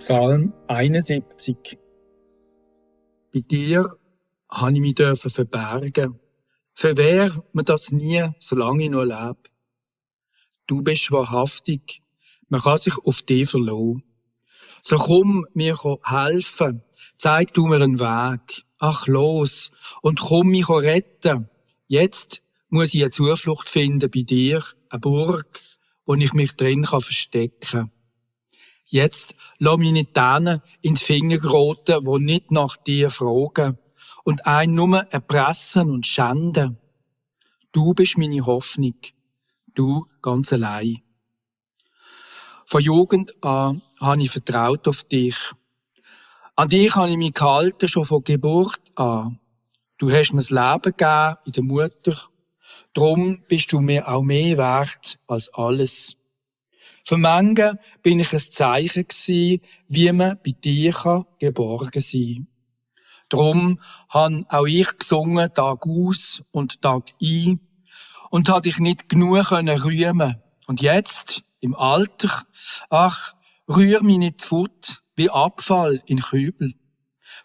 Psalm 71. Bei dir habe ich mich verbergen. Verwehr mir das nie, solange ich noch lebe. Du bist wahrhaftig, man kann sich auf dich verlassen. So komm mir helfen, zeig du mir einen Weg. Ach los, und komm mich retten. Jetzt muss ich eine Zuflucht finden bei dir, eine Burg, wo ich mich drin verstecken kann. Jetzt lass mich nicht denen in die Finger geraten, die nicht nach dir fragen und einen nur erpressen und schänden. Du bist meine Hoffnung, du ganz allein. Von Jugend an habe ich vertraut auf dich. An dich habe ich mich gehalten, schon von Geburt an. Du hast mir das Leben gegeben in der Mutter. Drum bist du mir auch mehr wert als alles. Für manche bin ich ein Zeichen gewesen, wie man bei dir geborgen sein kann. Drum han auch ich gesungen, Tag aus und Tag ein, und hat dich nicht genug rühmen. Und jetzt, im Alter, ach, rühr mich nicht fort, wie Abfall in Kübel.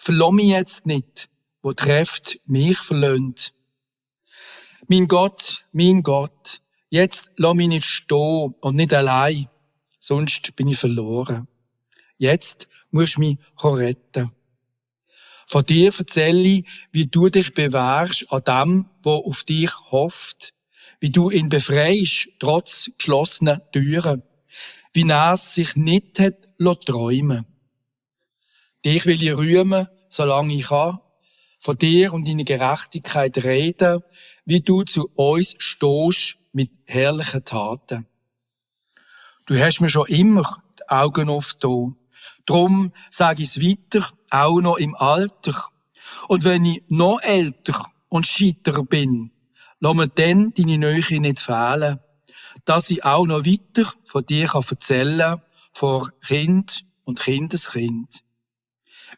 Verlass mich jetzt nicht, wo die Kräfte mich verlöhnt. Mein Gott, jetzt lass mich nicht stehen und nicht allein, sonst bin ich verloren. Jetzt musst du mich retten. Von dir erzähle ich, wie du dich bewährst an dem, der auf dich hofft, wie du ihn befreist, trotz geschlossener Türen, wie er sich nicht hat träumen. Dich will ich rühmen, solange ich kann, von dir und deiner Gerechtigkeit reden, wie du zu uns stehst mit herrlichen Taten. Du hast mir schon immer die Augen aufgetan. Drum sage ich es weiter, auch noch im Alter. Und wenn ich noch älter und scheiter bin, lass mir dann deine Nähe nicht fehlen, dass ich auch noch weiter von dir erzählen kann, vor Kind und Kindeskind.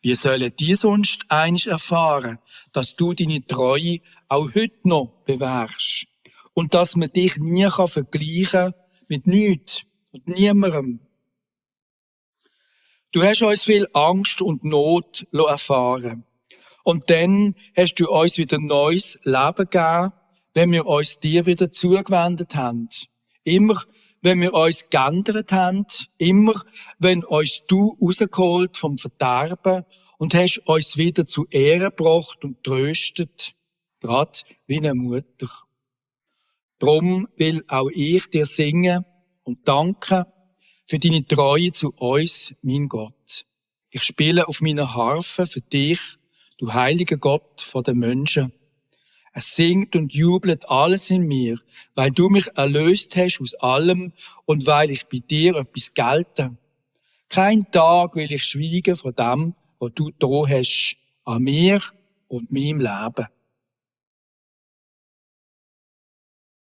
Wie sollen die sonst einst erfahren, dass du deine Treue auch heute noch bewährst und dass man dich nie vergleichen kann mit nichts und niemandem? Du hast uns viel Angst und Not erfahren. Und dann hast du uns wieder neues Leben gegeben, wenn wir uns dir wieder zugewendet haben. Immer, wenn wir uns geändert haben, immer, wenn uns du rausgeholt vom Verderben und hast uns wieder zu Ehre gebracht und tröstet, grad wie eine Mutter. Drum will auch ich dir singen und danken für deine Treue zu uns, mein Gott. Ich spiele auf meiner Harfe für dich, du heiliger Gott von den Menschen. Es singt und jubelt alles in mir, weil du mich erlöst hast aus allem und weil ich bei dir etwas gelte. Kein Tag will ich schweigen von dem, was du da hast, an mir und meinem Leben.